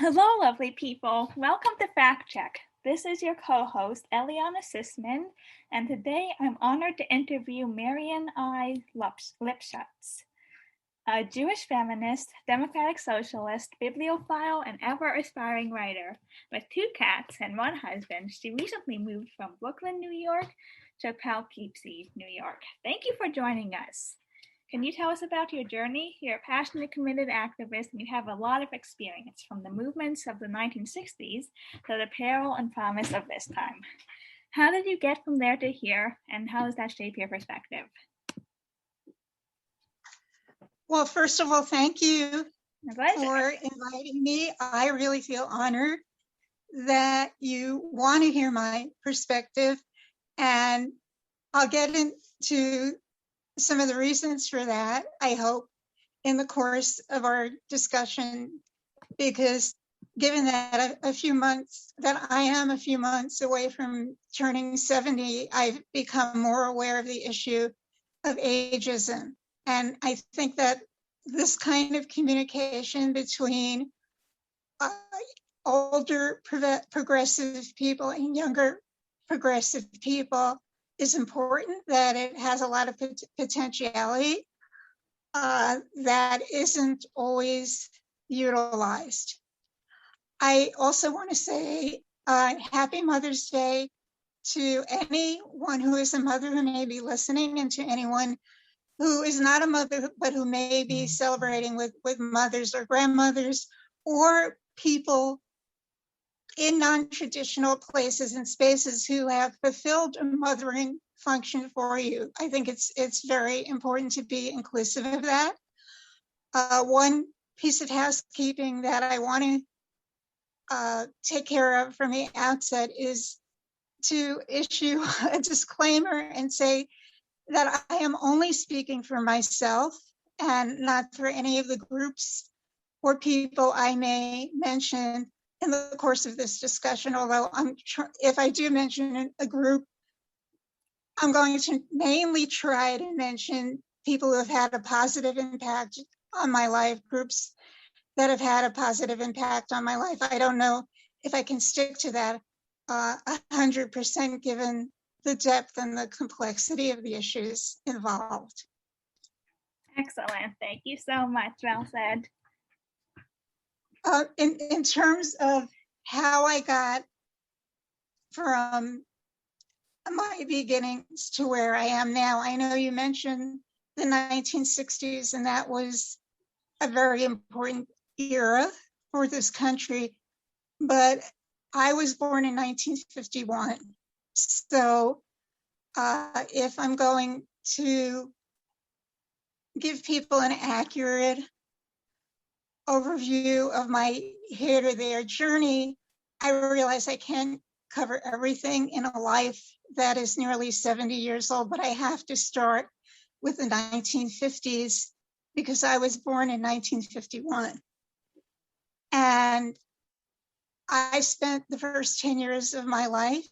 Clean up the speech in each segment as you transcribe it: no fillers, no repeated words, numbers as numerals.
Hello, lovely people. Welcome to Fact Check. This is your co-host, Eliana Sisman, and today I'm honored to interview Marion I Lipshutz, a Jewish feminist, democratic socialist, bibliophile, and ever-aspiring writer. With 2 cats and 1 husband, she recently moved from Brooklyn, New York to Poughkeepsie, New York. Thank you for joining us. Can you tell us about your journey? You're a passionate, committed activist, and you have a lot of experience from the movements of the 1960s to the peril and promise of this time. How did you get from there to here, and how does that shape your perspective? Well, first of all, thank you for inviting me. I really feel honored that you want to hear my perspective, and I'll get into some of the reasons for that, I hope, in the course of our discussion, because given that I am a few months away from turning 70, I've become more aware of the issue of ageism. And I think that this kind of communication between older progressive people and younger progressive people is important, that it has a lot of potentiality that isn't always utilized. I also want to say Happy Mother's Day to anyone who is a mother who may be listening, and to anyone who is not a mother but who may be celebrating with mothers or grandmothers or people in non-traditional places and spaces who have fulfilled a mothering function for you. I think it's very important to be inclusive of that. One piece of housekeeping that I want to take care of from the outset is to issue a disclaimer and say that I am only speaking for myself and not for any of the groups or people I may mention in the course of this discussion, although if I do mention a group, I'm going to mainly try to mention people who have had a positive impact on my life, groups that have had a positive impact on my life. I don't know if I can stick to that 100% given the depth and the complexity of the issues involved. Excellent. Thank you so much. Well said. In terms of how I got from my beginnings to where I am now, I know you mentioned the 1960s, and that was a very important era for this country, but I was born in 1951. So if I'm going to give people an accurate overview of my here to there journey, I realize I can't cover everything in a life that is nearly 70 years old, but I have to start with the 1950s because I was born in 1951. And I spent the first 10 years of my life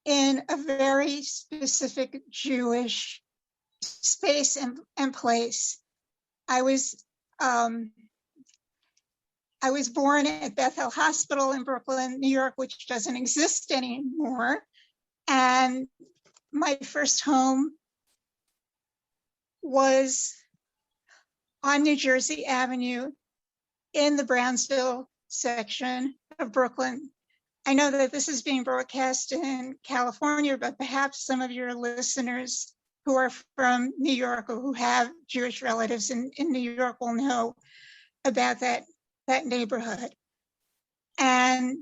in a very specific Jewish space and place. I was born at Bethel Hospital in Brooklyn, New York, which doesn't exist anymore. And my first home was on New Jersey Avenue in the Brownsville section of Brooklyn. I know that this is being broadcast in California, but perhaps some of your listeners who are from New York or who have Jewish relatives in New York will know about that neighborhood. And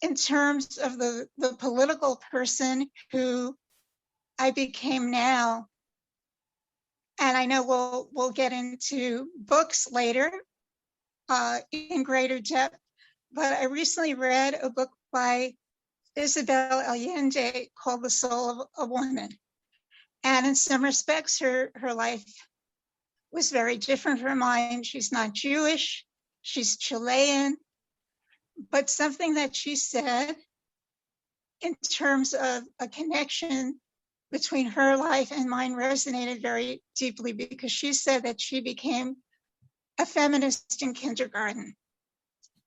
in terms of the political person who I became now, and I know we'll get into books later in greater depth, but I recently read a book by Isabel Allende called The Soul of a Woman. And in some respects, her life was very different from mine. She's not Jewish, she's Chilean, but something that she said in terms of a connection between her life and mine resonated very deeply, because she said that she became a feminist in kindergarten.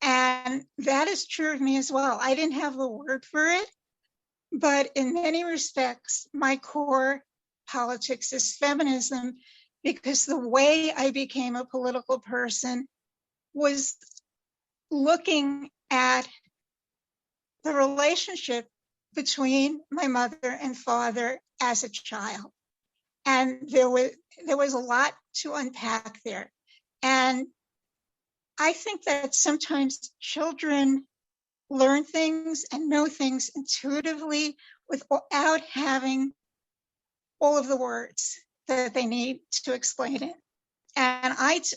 And that is true of me as well. I didn't have the word for it, but in many respects, my core politics is feminism, because the way I became a political person was looking at the relationship between my mother and father as a child. And there was a lot to unpack there. And I think that sometimes children learn things and know things intuitively without having all of the words that they need to explain it. And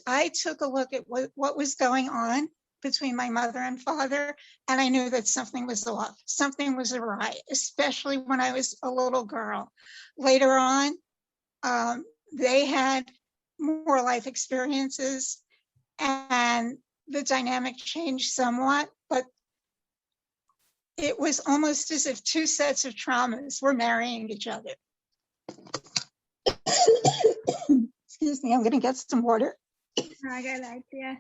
I took a look at what was going on between my mother and father, and I knew that something was off, something was awry, especially when I was a little girl. Later on, they had more life experiences, and the dynamic changed somewhat, but it was almost as if two sets of traumas were marrying each other. Excuse me, I'm going to get some water. I got an idea.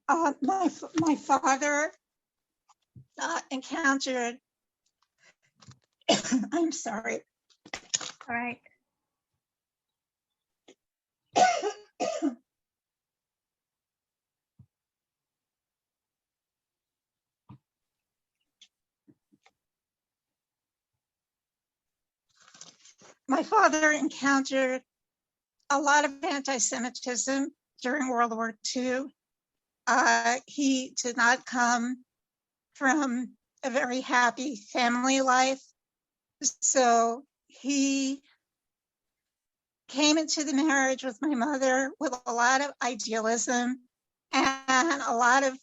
My father encountered, I'm sorry. All right. My father encountered a lot of anti-Semitism during World War II. He did not come from a very happy family life. So he came into the marriage with my mother with a lot of idealism and a lot of,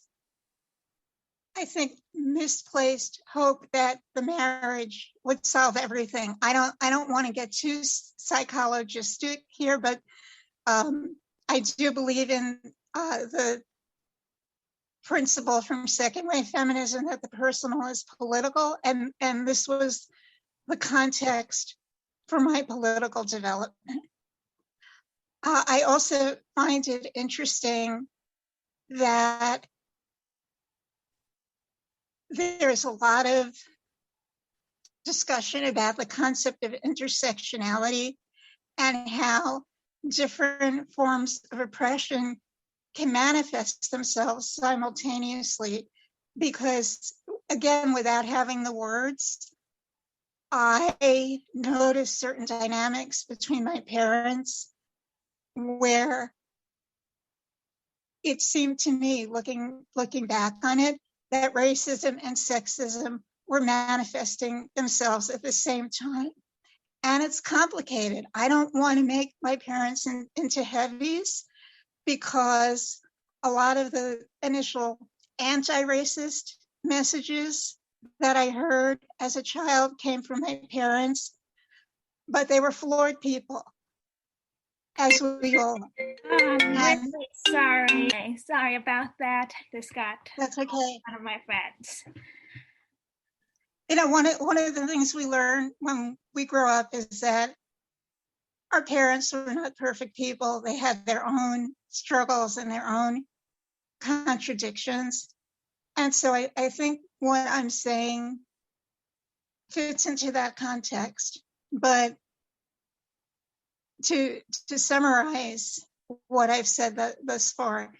I think, misplaced hope that the marriage would solve everything. I don't want to get too psychologistic here, but I do believe in the principle from second wave feminism that the personal is political, and this was the context for my political development. I also find it interesting that there's a lot of discussion about the concept of intersectionality and how different forms of oppression can manifest themselves simultaneously, because, again, without having the words, I noticed certain dynamics between my parents where it seemed to me, looking back on it, that racism and sexism were manifesting themselves at the same time. And it's complicated. I don't want to make my parents into heavies, because a lot of the initial anti-racist messages that I heard as a child came from my parents, but they were flawed people, as we all are. I'm really sorry about that. This got That's okay. One of my friends. You know, one of the things we learn when we grow up is that our parents were not perfect people. They had their own struggles and their own contradictions. And so I think what I'm saying fits into that context. But to summarize what I've said thus far,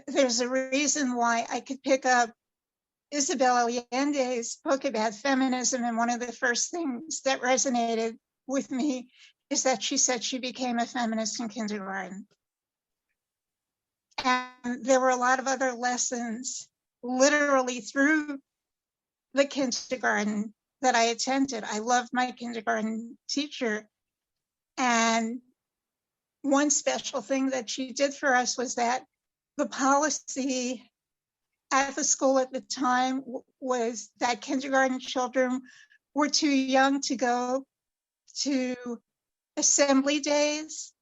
there's a reason why I could pick up Isabel Allende's book about feminism, and one of the first things that resonated with me is that she said she became a feminist in kindergarten. And there were a lot of other lessons literally through the kindergarten that I attended. I loved my kindergarten teacher. And one special thing that she did for us was that the policy at the school at the time was that kindergarten children were too young to go to assembly days,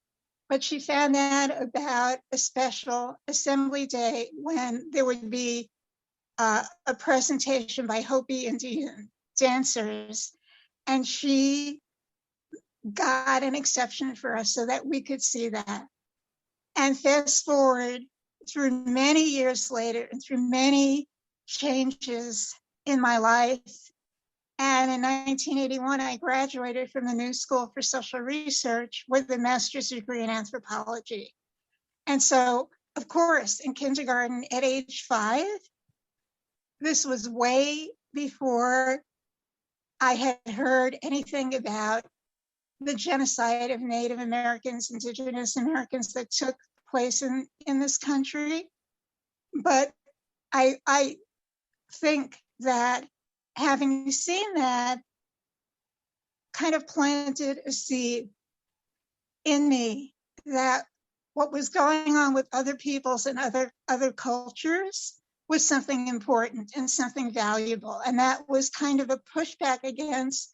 but she found out about a special assembly day when there would be a presentation by Hopi Indian dancers, and she got an exception for us so that we could see that. And fast forward through many years later and through many changes in my life. And in 1981, I graduated from the New School for Social Research with a master's degree in anthropology. And so, of course, in kindergarten at age 5, this was way before I had heard anything about the genocide of Native Americans, Indigenous Americans that took place in this country. But I think that having seen that kind of planted a seed in me that what was going on with other peoples and other cultures was something important and something valuable. And that was kind of a pushback against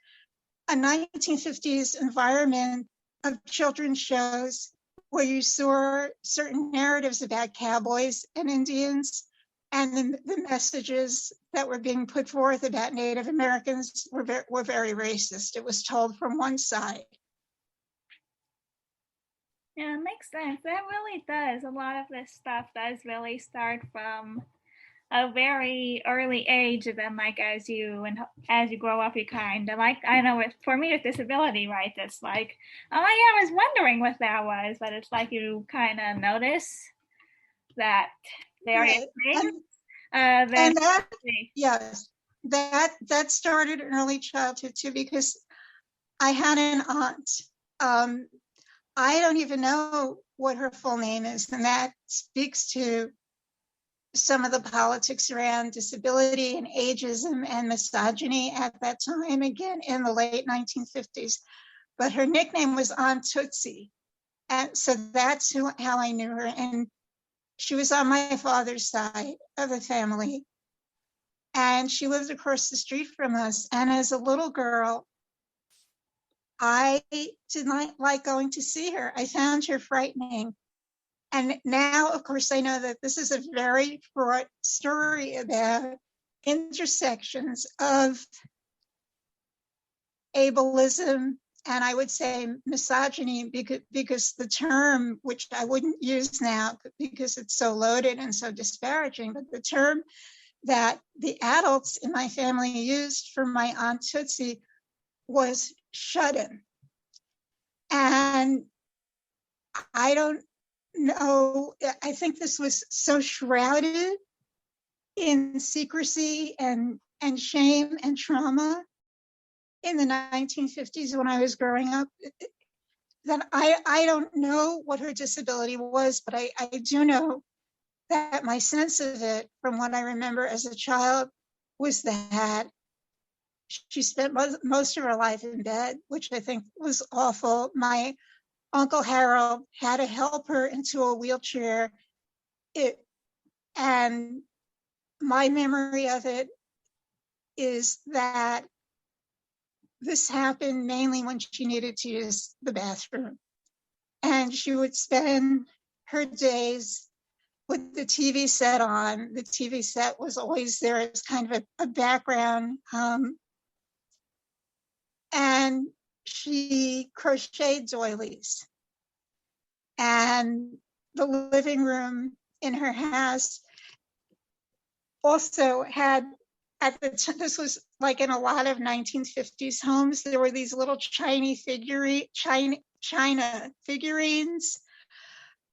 a 1950s environment of children's shows where you saw certain narratives about cowboys and Indians, and the messages that were being put forth about Native Americans were very racist. It was told from one side. Yeah, it makes sense. That really does. A lot of this stuff does really start from a very early age, and then like as you grow up, you kind of like, I know for me with disability, right? It's like, oh yeah, I was wondering what that was, but it's like you kind of notice that various things. And that, yes, that started in early childhood too, because I had an aunt. I don't even know what her full name is, and that speaks to some of the politics around disability and ageism and misogyny at that time, again, in the late 1950s. But her nickname was Aunt Tootsie. And so that's how I knew her. And she was on my father's side of the family. And she lived across the street from us. And as a little girl, I did not like going to see her. I found her frightening. And now, of course, I know that this is a very fraught story about intersections of ableism and I would say misogyny, because the term, which I wouldn't use now because it's so loaded and so disparaging, but the term that the adults in my family used for my Aunt Tootsie was shut-in. And I don't know, I think this was so shrouded in secrecy and shame and trauma in the 1950s when I was growing up, that I don't know what her disability was, but I do know that my sense of it from what I remember as a child was that she spent most of her life in bed, which I think was awful. My Uncle Harold had to help her into a wheelchair. And my memory of it is that this happened mainly when she needed to use the bathroom. And she would spend her days with the TV set on. The TV set was always there as kind of a background. And she crocheted doilies. And the living room in her house also had, at the time, this was like in a lot of 1950s homes, there were these little China figurines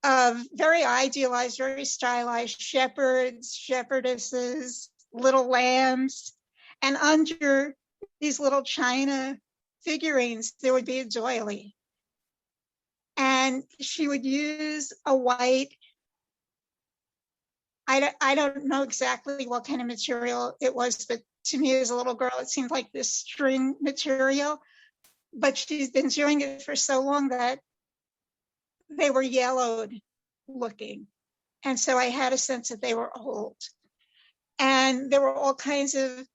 of very idealized, very stylized shepherds, shepherdesses, little lambs. And under these little China figurines, there would be a doily. And she would use a white, I don't know exactly what kind of material it was, but to me as a little girl, it seemed like this string material. But she's been doing it for so long that they were yellowed looking. And so I had a sense that they were old. And there were all kinds of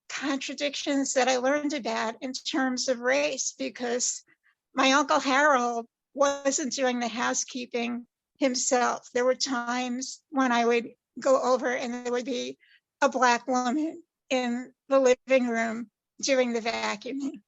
contradictions that I learned about in terms of race, because my Uncle Harold wasn't doing the housekeeping himself. There were times when I would go over and there would be a Black woman in the living room doing the vacuuming.